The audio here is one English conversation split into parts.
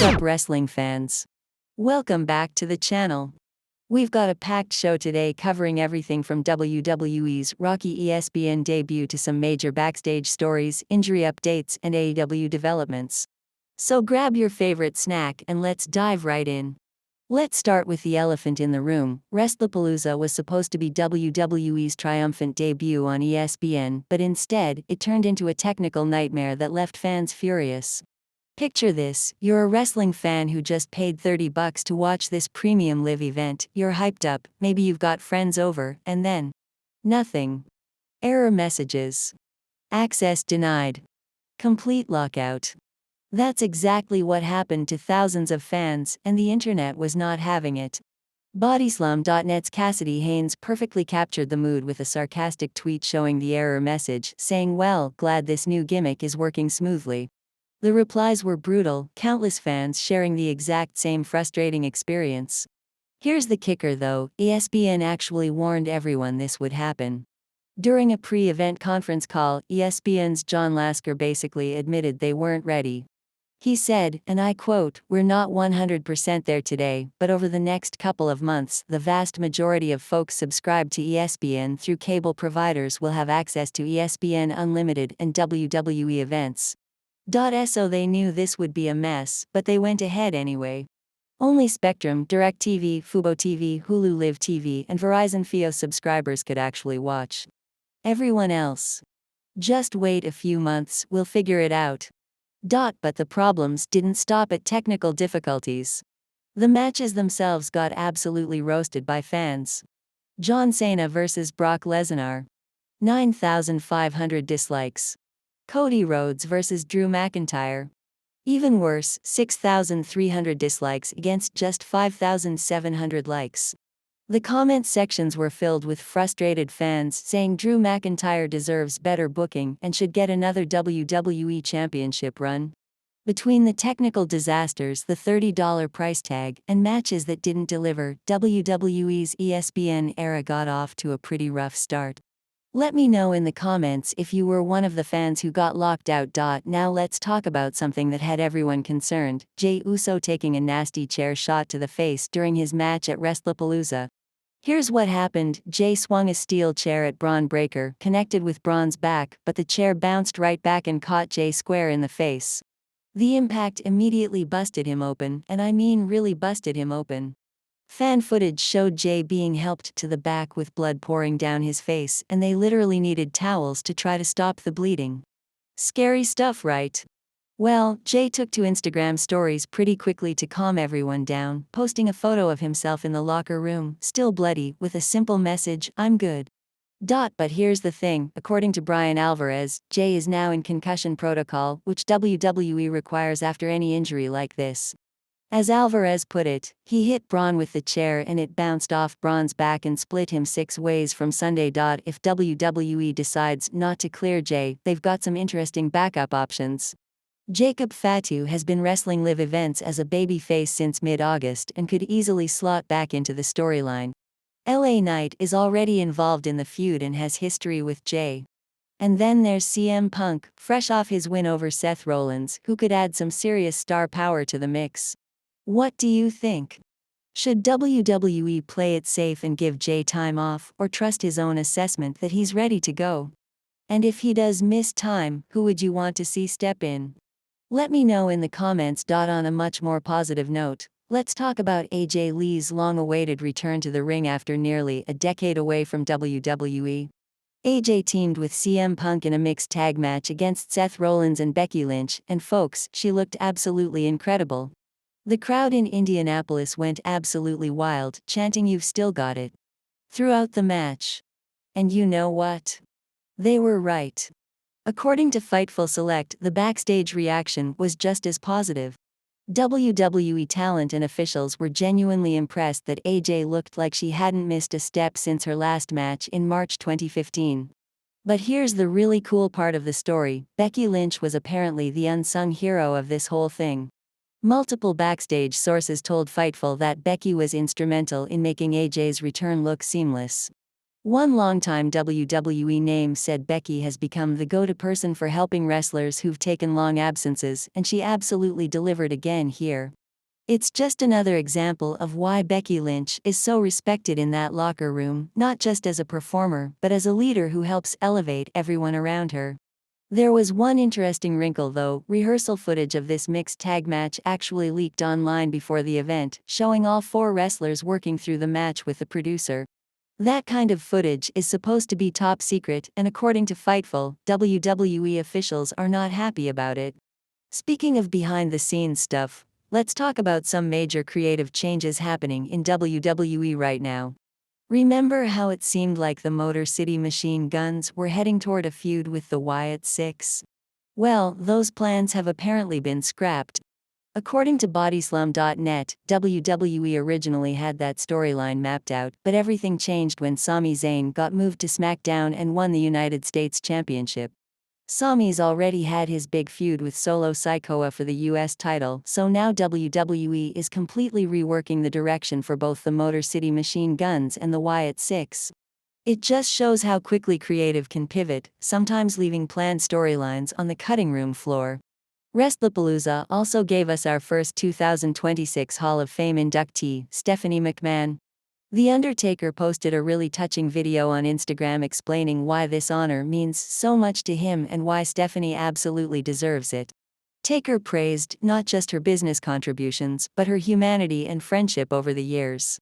up, wrestling fans? Welcome back to the channel. We've got a packed show today covering everything from WWE's rocky ESPN debut to some major backstage stories, injury updates, and AEW developments. So grab your favorite snack and let's dive right in. Let's start with the elephant in the room. WrestlePalooza was supposed to be WWE's triumphant debut on ESPN, but instead, it turned into a technical nightmare that left fans furious. Picture this: you're a wrestling fan who just paid $30 to watch this premium live event, you're hyped up, maybe you've got friends over, and then nothing. Error messages. Access denied. Complete lockout. That's exactly what happened to thousands of fans, and the internet was not having it. Bodyslam.net's Cassidy Haynes perfectly captured the mood with a sarcastic tweet showing the error message, saying, "Well, glad this new gimmick is working smoothly." The replies were brutal, countless fans sharing the exact same frustrating experience. Here's the kicker though, ESPN actually warned everyone this would happen. During a pre-event conference call, ESPN's John Lasker basically admitted they weren't ready. He said, and I quote, "We're not 100% there today, but over the next couple of months, the vast majority of folks subscribed to ESPN through cable providers will have access to ESPN Unlimited and WWE events." So they knew this would be a mess, but they went ahead anyway. Only Spectrum, DirecTV, Fubo TV, Hulu Live TV, and Verizon Fios subscribers could actually watch. Everyone else, just wait a few months, we'll figure it out. But the problems didn't stop at technical difficulties. The matches themselves got absolutely roasted by fans. John Cena vs. Brock Lesnar. 9,500 dislikes. Cody Rhodes vs. Drew McIntyre. Even worse, 6,300 dislikes against just 5,700 likes. The comment sections were filled with frustrated fans saying Drew McIntyre deserves better booking and should get another WWE Championship run. Between the technical disasters, the $30 price tag, and matches that didn't deliver, WWE's ESPN era got off to a pretty rough start. Let me know in the comments if you were one of the fans who got locked out. Now let's talk about something that had everyone concerned: Jey Uso taking a nasty chair shot to the face during his match at WrestlePalooza. Here's what happened. Jey swung a steel chair at Braun Breaker, connected with Braun's back, but the chair bounced right back and caught Jey square in the face. The impact immediately busted him open, and I mean really busted him open. Fan footage showed Jey being helped to the back with blood pouring down his face, and they literally needed towels to try to stop the bleeding. Scary stuff, right? Well, Jey took to Instagram stories pretty quickly to calm everyone down, posting a photo of himself in the locker room, still bloody, with a simple message, "I'm good." But here's the thing: according to Brian Alvarez, Jey is now in concussion protocol, which WWE requires after any injury like this. As Alvarez put it, he hit Braun with the chair and it bounced off Braun's back and split him 6 ways from Sunday. If WWE decides not to clear Jey, they've got some interesting backup options. Jacob Fatu has been wrestling live events as a babyface since mid-August and could easily slot back into the storyline. LA Knight is already involved in the feud and has history with Jey. And then there's CM Punk, fresh off his win over Seth Rollins, who could add some serious star power to the mix. What do you think? Should WWE play it safe and give Jey time off, or trust his own assessment that he's ready to go? And if he does miss time, who would you want to see step in? Let me know in the comments. On a much more positive note, let's talk about AJ Lee's long-awaited return to the ring after nearly a decade away from WWE. AJ teamed with CM Punk in a mixed tag match against Seth Rollins and Becky Lynch, and folks, she looked absolutely incredible. The crowd in Indianapolis went absolutely wild, chanting "You've still got it" throughout the match. And you know what? They were right. According to Fightful Select, the backstage reaction was just as positive. WWE talent and officials were genuinely impressed that AJ looked like she hadn't missed a step since her last match in March 2015. But here's the really cool part of the story: Becky Lynch was apparently the unsung hero of this whole thing. Multiple backstage sources told Fightful that Becky was instrumental in making AJ's return look seamless. One longtime WWE name said Becky has become the go-to person for helping wrestlers who've taken long absences, and she absolutely delivered again here. It's just another example of why Becky Lynch is so respected in that locker room, not just as a performer, but as a leader who helps elevate everyone around her. There was one interesting wrinkle though. Rehearsal footage of this mixed tag match actually leaked online before the event, showing all four wrestlers working through the match with the producer. That kind of footage is supposed to be top secret, and according to Fightful, WWE officials are not happy about it. Speaking of behind-the-scenes stuff, let's talk about some major creative changes happening in WWE right now. Remember how it seemed like the Motor City Machine Guns were heading toward a feud with the Wyatt Six? Well, those plans have apparently been scrapped. According to Bodyslum.net, WWE originally had that storyline mapped out, but everything changed when Sami Zayn got moved to SmackDown and won the United States Championship. Sami's already had his big feud with Solo Sikoa for the US title, so now WWE is completely reworking the direction for both the Motor City Machine Guns and the Wyatt Six. It just shows how quickly creative can pivot, sometimes leaving planned storylines on the cutting room floor. Wrestlepalooza also gave us our first 2026 Hall of Fame inductee, Stephanie McMahon. The Undertaker posted a really touching video on Instagram explaining why this honor means so much to him and why Stephanie absolutely deserves it. Taker praised not just her business contributions, but her humanity and friendship over the years.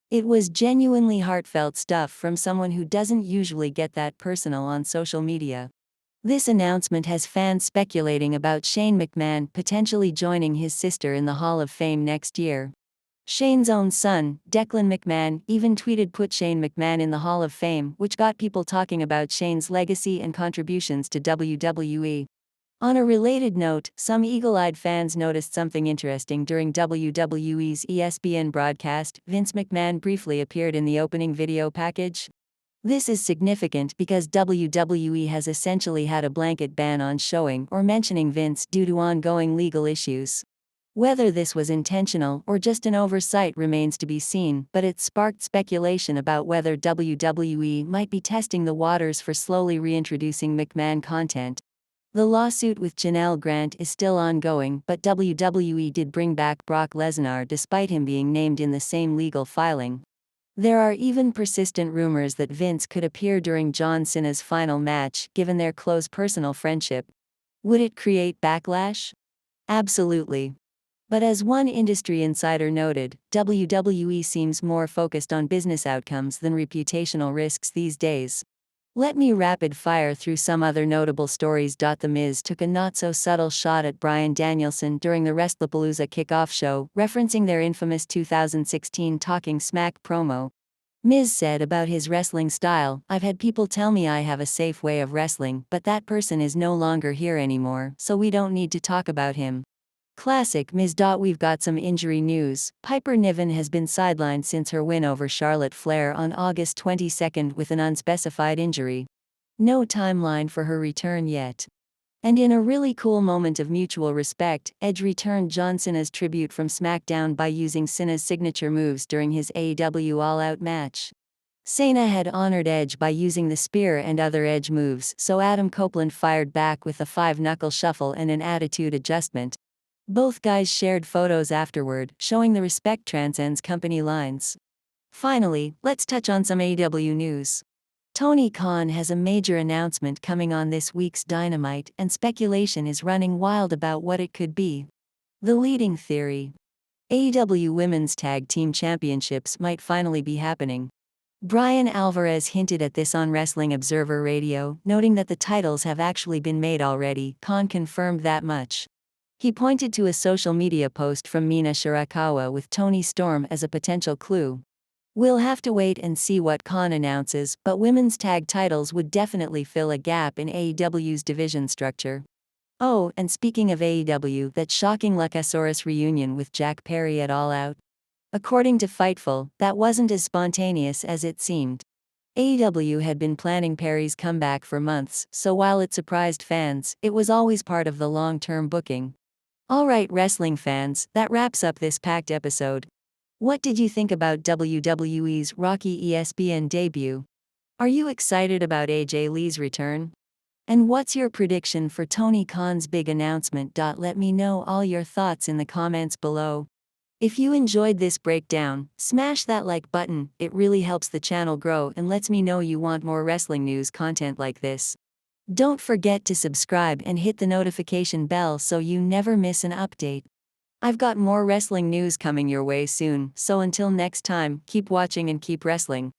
It was genuinely heartfelt stuff from someone who doesn't usually get that personal on social media. This announcement has fans speculating about Shane McMahon potentially joining his sister in the Hall of Fame next year. Shane's own son, Declan McMahon, even tweeted "Put Shane McMahon in the Hall of Fame," which got people talking about Shane's legacy and contributions to WWE. On a related note, some eagle-eyed fans noticed something interesting during WWE's ESPN broadcast. Vince McMahon briefly appeared in the opening video package. This is significant because WWE has essentially had a blanket ban on showing or mentioning Vince due to ongoing legal issues. Whether this was intentional or just an oversight remains to be seen, but it sparked speculation about whether WWE might be testing the waters for slowly reintroducing McMahon content. The lawsuit with Janelle Grant is still ongoing, but WWE did bring back Brock Lesnar despite him being named in the same legal filing. There are even persistent rumors that Vince could appear during John Cena's final match, given their close personal friendship. Would it create backlash? Absolutely. But as one industry insider noted, WWE seems more focused on business outcomes than reputational risks these days. Let me rapid fire through some other notable stories. The Miz took a not-so-subtle shot at Bryan Danielson during the Wrestlepalooza kickoff show, referencing their infamous 2016 Talking Smack promo. Miz said about his wrestling style, "I've had people tell me I have a safe way of wrestling, but that person is no longer here anymore, so we don't need to talk about him." Classic Miz. We've got some injury news. Piper Niven has been sidelined since her win over Charlotte Flair on August 22 with an unspecified injury. No timeline for her return yet. And in a really cool moment of mutual respect, Edge returned John Cena's tribute from SmackDown by using Cena's signature moves during his AEW All Out match. Cena had honored Edge by using the spear and other Edge moves, so Adam Copeland fired back with a 5-knuckle shuffle and an attitude adjustment. Both guys shared photos afterward, showing the respect transcends company lines. Finally, let's touch on some AEW news. Tony Khan has a major announcement coming on this week's Dynamite, and speculation is running wild about what it could be. The leading theory: AEW Women's Tag Team Championships might finally be happening. Brian Alvarez hinted at this on Wrestling Observer Radio, noting that the titles have actually been made already. Khan confirmed that much. He pointed to a social media post from Mina Shirakawa with Tony Storm as a potential clue. We'll have to wait and see what Khan announces, but women's tag titles would definitely fill a gap in AEW's division structure. Oh, and speaking of AEW, that shocking Luchasaurus reunion with Jack Perry at All Out. According to Fightful, that wasn't as spontaneous as it seemed. AEW had been planning Perry's comeback for months, so while it surprised fans, it was always part of the long-term booking. Alright wrestling fans, that wraps up this packed episode. What did you think about WWE's Rocky ESPN debut? Are you excited about AJ Lee's return? And what's your prediction for Tony Khan's big announcement? Let me know all your thoughts in the comments below. If you enjoyed this breakdown, smash that like button, it really helps the channel grow and lets me know you want more wrestling news content like this. Don't forget to subscribe and hit the notification bell so you never miss an update. I've got more wrestling news coming your way soon, so until next time, keep watching and keep wrestling.